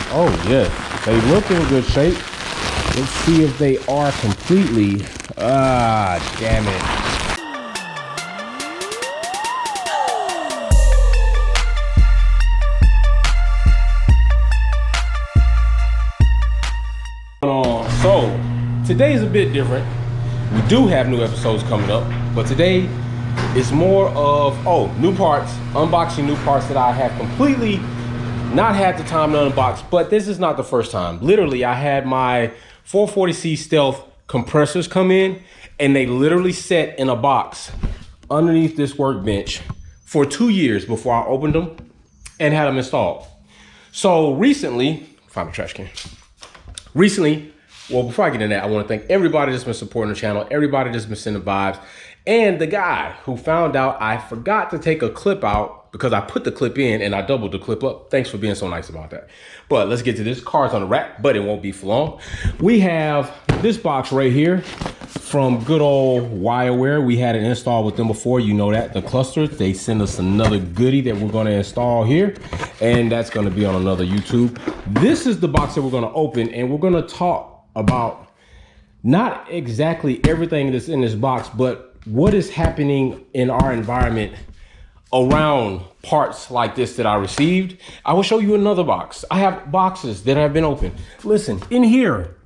Oh yes, they look in good shape. Let's see if they are completely. Damn it. So today is a bit different. We do have new episodes coming up, but today is more of new parts, unboxing new parts that I have completely not had the time to unbox. But this is not the first time. Literally, I had my 440C Stealth compressors come in, and they literally sat in a box underneath this workbench for 2 years before I opened them and had them installed. So recently, find a trash can. Well, before I get into that, I want to thank everybody that's been supporting the channel, everybody that's been sending vibes, and the guy who found out I forgot to take a clip out because I put the clip in and I doubled the clip up. Thanks for being so nice about that. But let's get to this. Car's on the rack, but it won't be for long. We have this box right here from good old WireWare. We had it installed with them before, you know that, the clusters. They send us another goodie that we're gonna install here, and that's gonna be on another YouTube. This is the box that we're gonna open, and we're gonna talk about not exactly everything that's in this box, but what is happening in our environment around parts like this that I received. I will show you another box. I have boxes that have been opened. Listen, in here,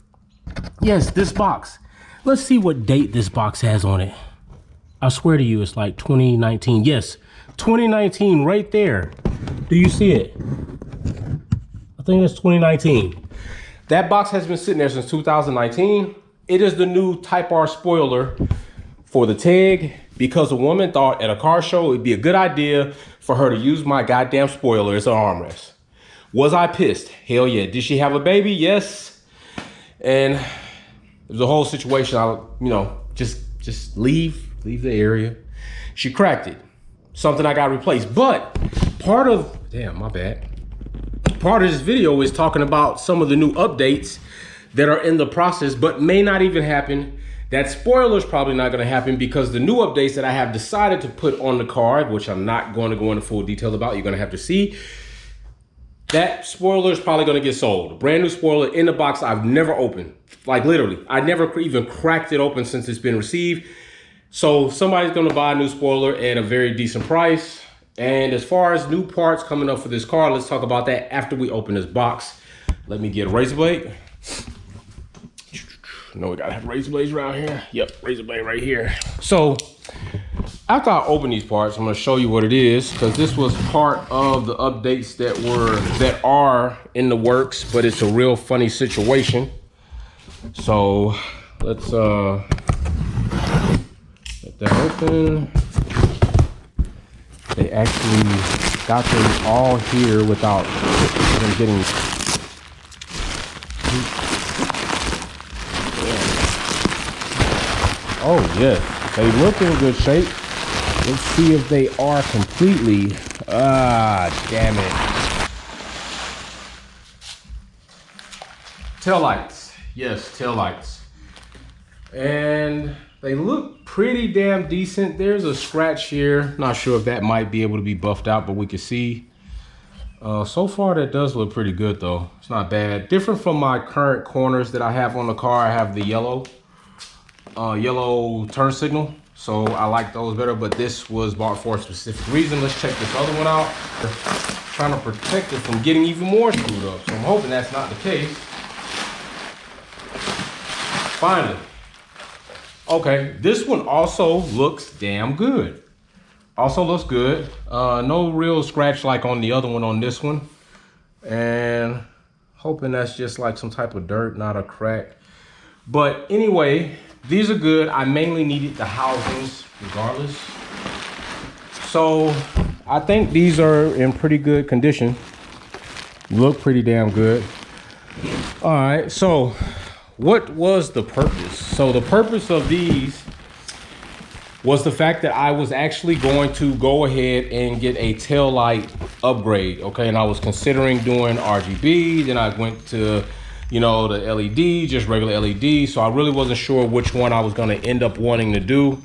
yes, this box. Let's see what date this box has on it. I swear to you, it's like 2019. Yes, 2019 right there. Do you see it? I think it's 2019. That box has been sitting there since 2019. It is the new Type R spoiler for the Teg because a woman thought at a car show it'd be a good idea for her to use my goddamn spoiler as an armrest. Was I pissed? Hell yeah. Did she have a baby? Yes. And it was a whole situation. I, just leave the area. She cracked it. Something I got replaced. But part of this video is talking about some of the new updates that are in the process, but may not even happen. That spoiler is probably not going to happen because the new updates that I have decided to put on the car, which I'm not going to go into full detail about, you're going to have to see. That spoiler is probably going to get sold. A brand new spoiler in the box I've never opened. Like literally, I never even cracked it open since it's been received. So somebody's going to buy a new spoiler at a very decent price. And as far as new parts coming up for this car, let's talk about that after we open this box. Let me get a razor blade. No, we gotta have razor blades around here. Yep, razor blade right here. So after I open these parts, I'm gonna show you what it is because this was part of the updates that are in the works, but it's a real funny situation. So let's let that open. They actually got them all here without them getting. Oh yes, they look in good shape. Let's see if they are completely. Damn it. Tail lights, yes, tail lights, and they look pretty damn decent. There's a scratch here. Not sure if that might be able to be buffed out, but we can see. So far, that does look pretty good though. It's not bad. Different from my current corners that I have on the car. I have the yellow turn signal, so I like those better, but this was bought for a specific reason. Let's check this other one out. Trying to protect it from getting even more screwed up, so I'm hoping that's not the case. Finally. Okay, this one also looks damn good. Also looks good. No real scratch like on the other one on this one, and hoping that's just like some type of dirt, not a crack. But anyway, these are good. I mainly needed the housings regardless. So I think these are in pretty good condition. Look pretty damn good. All right, so what was the purpose? So the purpose of these was the fact that I was actually going to go ahead and get a tail light upgrade, okay? And I was considering doing RGB, then I went to, the LED, just regular LED. So I really wasn't sure which one I was gonna end up wanting to do.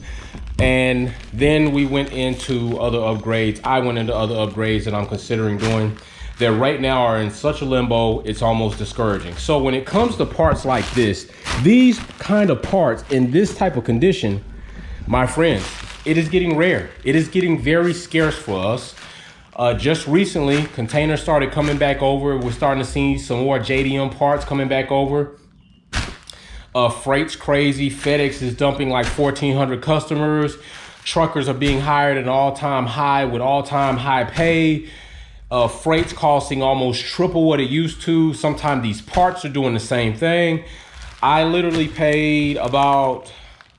And then we went into other upgrades. I went into other upgrades that I'm considering doing. that right now are in such a limbo, it's almost discouraging. So when it comes to parts like this, these kind of parts in this type of condition, my friends, it is getting rare. It is getting very scarce for us. Just recently, containers started coming back over. We're starting to see some more JDM parts coming back over. Freight's crazy. FedEx is dumping like 1,400 customers. Truckers are being hired at an all-time high with all-time high pay. Freight's costing almost triple what it used to. Sometimes these parts are doing the same thing. I literally paid about,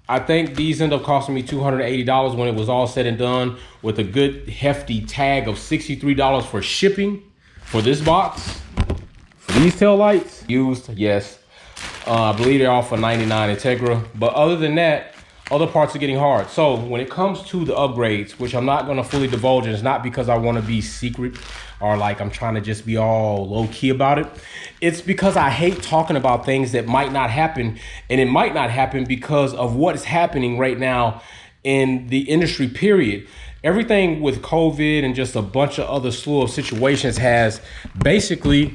I think these end up costing me $280 when it was all said and done, with a good hefty tag of $63 for shipping for this box. For these tail lights, used, yes. I believe they're off for 99 Integra. But other than that, other parts are getting hard. So when it comes to the upgrades, which I'm not gonna fully divulge, and it's not because I wanna be secret or like I'm trying to just be all low key about it. It's because I hate talking about things that might not happen, and it might not happen because of what is happening right now in the industry, period. Everything with COVID and just a bunch of other slew of situations has basically,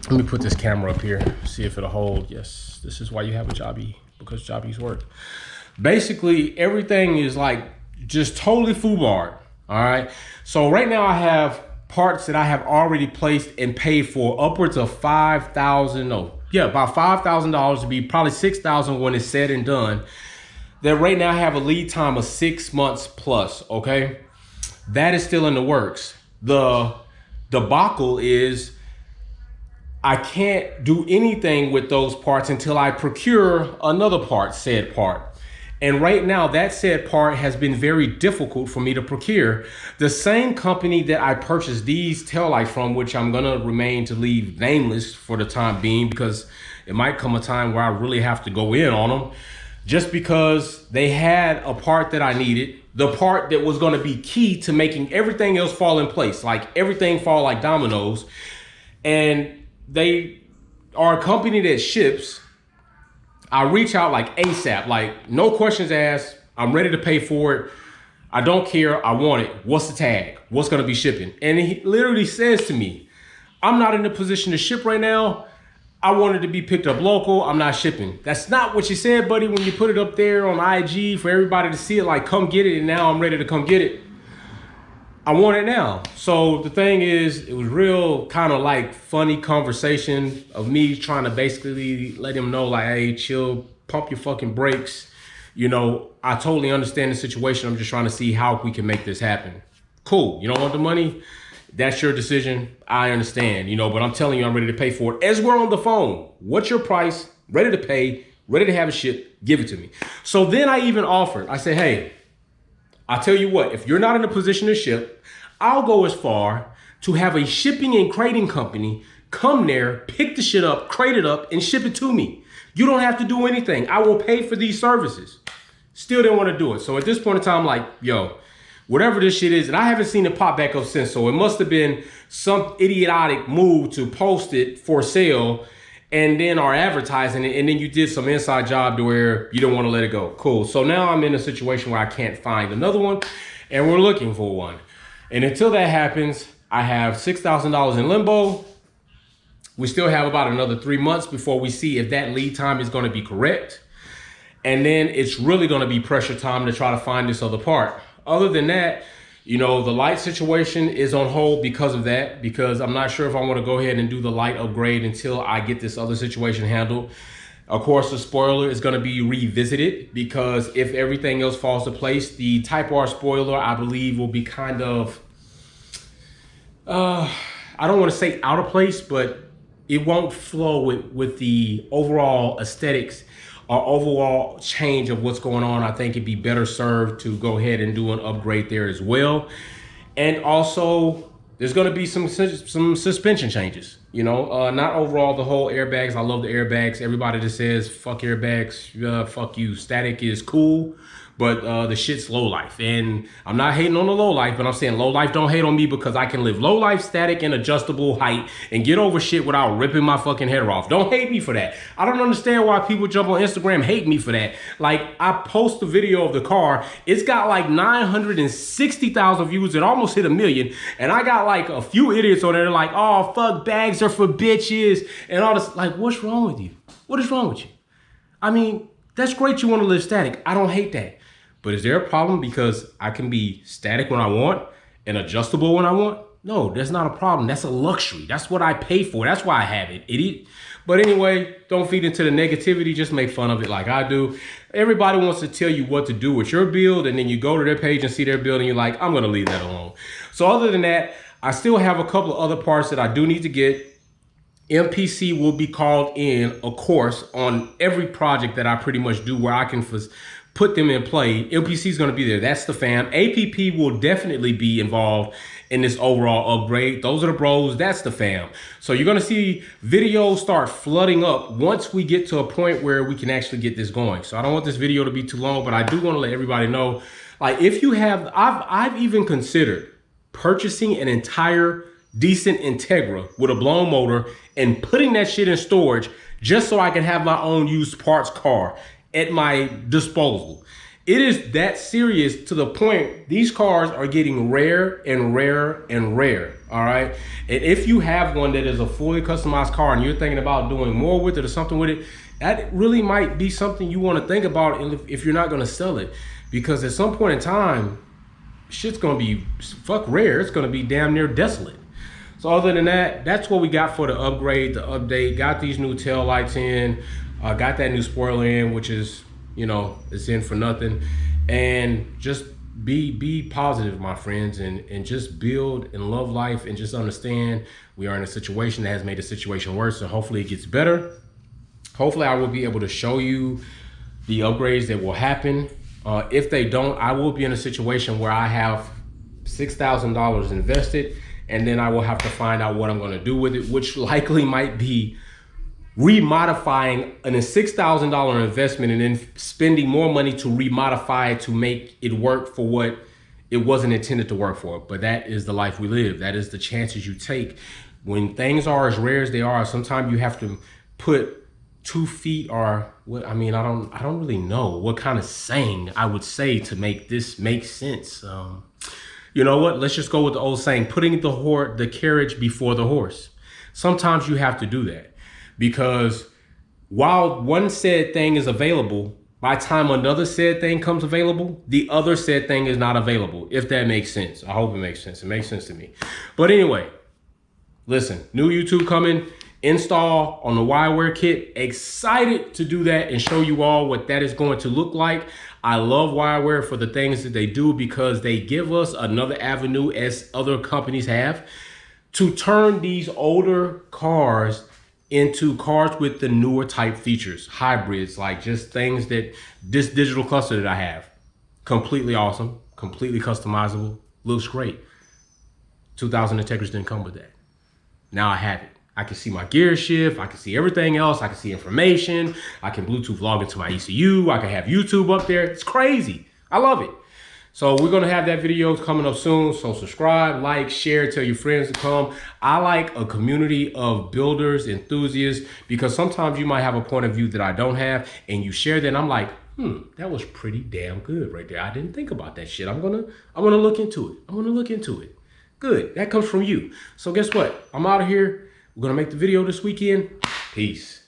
let me put this camera up here, see if it'll hold. Yes, this is why you have a jobby, because jobbies work. Basically, everything is like just totally foobarred, all right? So right now I have parts that I have already placed and paid for upwards of about $5,000 to be probably $6,000 when it's said and done. That right now I have a lead time of 6 months plus, okay? That is still in the works. The debacle is I can't do anything with those parts until I procure another part, said part. And right now, that said part has been very difficult for me to procure. The same company that I purchased these taillights from, which I'm gonna remain to leave nameless for the time being, because it might come a time where I really have to go in on them, just because they had a part that I needed, the part that was gonna be key to making everything else fall in place, like everything fall like dominoes. And they are a company that ships. I reach out like ASAP, like no questions asked. I'm ready to pay for it. I don't care. I want it. What's the tag? What's going to be shipping? And he literally says to me, I'm not in a position to ship right now. I wanted to be picked up local. I'm not shipping. That's not what you said, buddy, when you put it up there on IG for everybody to see it, like come get it. And now I'm ready to come get it. I want it now. So the thing is, it was real kind of like funny conversation of me trying to basically let him know like, hey, chill, pump your fucking brakes. You know, I totally understand the situation. I'm just trying to see how we can make this happen. Cool. You don't want the money? That's your decision. I understand, you know, but I'm telling you, I'm ready to pay for it. As we're on the phone, what's your price? Ready to pay, ready to have it shipped, give it to me. So then I even offered, I said, hey, I'll tell you what, if you're not in a position to ship, I'll go as far to have a shipping and crating company come there, pick the shit up, crate it up, and ship it to me. You don't have to do anything. I will pay for these services. Still didn't want to do it. So at this point in time, I'm like, yo, whatever this shit is, and I haven't seen it pop back up since, so it must have been some idiotic move to post it for sale and then are advertising it, and then you did some inside job to where you don't want to let it go. Cool. So now I'm in a situation where I can't find another one, and we're looking for one. And until that happens, I have $6,000 in limbo. We still have about another 3 months before we see if that lead time is going to be correct. And then it's really going to be pressure time to try to find this other part. Other than that, you know, the light situation is on hold because of that, because I'm not sure if I want to go ahead and do the light upgrade until I get this other situation handled. Of course, the spoiler is going to be revisited, because if everything else falls to place, the Type R spoiler, I believe, will be kind of, I don't want to say out of place, but it won't flow with the overall aesthetics or overall change of what's going on. I think it'd be better served to go ahead and do an upgrade there as well. And also, there's going to be some suspension changes. You know, not overall the whole airbags. I love the airbags. Everybody that says fuck airbags, fuck you. Static is cool, but the shit's low life. And I'm not hating on the low life, but I'm saying low life don't hate on me because I can live low life, static, and adjustable height and get over shit without ripping my fucking hair off. Don't hate me for that. I don't understand why people jump on Instagram, hate me for that. Like, I post a video of the car. It's got like 960,000 views. It almost hit 1 million. And I got like a few idiots on there like, oh, fuck, bags are for bitches and all this. Like, what's wrong with you? What is wrong with you? I mean, that's great you want to live static. I don't hate that. But is there a problem because I can be static when I want and adjustable when I want? No, that's not a problem. That's a luxury. That's what I pay for. That's why I have it, idiot. But anyway, don't feed into the negativity. Just make fun of it like I do. Everybody wants to tell you what to do with your build, and then you go to their page and see their build, and you're like, I'm going to leave that alone. So other than that, I still have a couple of other parts that I do need to get. MPC will be called in, of course, on every project that I pretty much do where I can put them in play. MPC is going to be there. That's the fam. APP will definitely be involved in this overall upgrade. Those are the bros. That's the fam. So you're going to see videos start flooding up once we get to a point where we can actually get this going. So I don't want this video to be too long, but I do want to let everybody know, like, if you have, I've even considered purchasing an entire decent Integra with a blown motor and putting that shit in storage just so I can have my own used parts car at my disposal. It is that serious to the point these cars are getting rare and rare and rare, all right? And if you have one that is a fully customized car and you're thinking about doing more with it or something with it, that really might be something you want to think about if you're not going to sell it. Because at some point in time, shit's going to be fuck rare. It's going to be damn near desolate. So other than that, that's what we got for the upgrade, the update. Got these new tail lights in, got that new spoiler in, which is, you know, it's in for nothing. And just be positive, my friends, and just build and love life and just understand we are in a situation that has made the situation worse, and hopefully it gets better. Hopefully I will be able to show you the upgrades that will happen. If they don't, I will be in a situation where I have $6,000 invested, and then I will have to find out what I'm going to do with it, which likely might be remodifying a $6,000 investment and then spending more money to remodify it to make it work for what it wasn't intended to work for. But that is the life we live. That is the chances you take. When things are as rare as they are, sometimes you have to put 2 feet or what, I mean, I don't really know what kind of saying I would say to make this make sense. You know what? Let's just go with the old saying, putting the carriage before the horse. Sometimes you have to do that because while one said thing is available, by the time another said thing comes available, the other said thing is not available, if that makes sense. I hope it makes sense. It makes sense to me. But anyway, listen, new YouTube coming. Install on the Wireware kit. Excited to do that and show you all what that is going to look like. I love Wireware for the things that they do because they give us another avenue, as other companies have, to turn these older cars into cars with the newer type features, hybrids, like just things that this digital cluster that I have. Completely awesome, completely customizable, looks great. 2000 Integras didn't come with that. Now I have it. I can see my gear shift. I can see everything else. I can see information. I can Bluetooth log into my ECU. I can have YouTube up there. It's crazy. I love it. So we're going to have that video coming up soon. So subscribe, like, share, tell your friends to come. I like a community of builders, enthusiasts, because sometimes you might have a point of view that I don't have, and you share that and I'm like, that was pretty damn good right there. I didn't think about that shit. I'm gonna look into it. I'm gonna look into it. Good. That comes from you. So guess what? I'm out of here. We're going to make the video this weekend. Peace.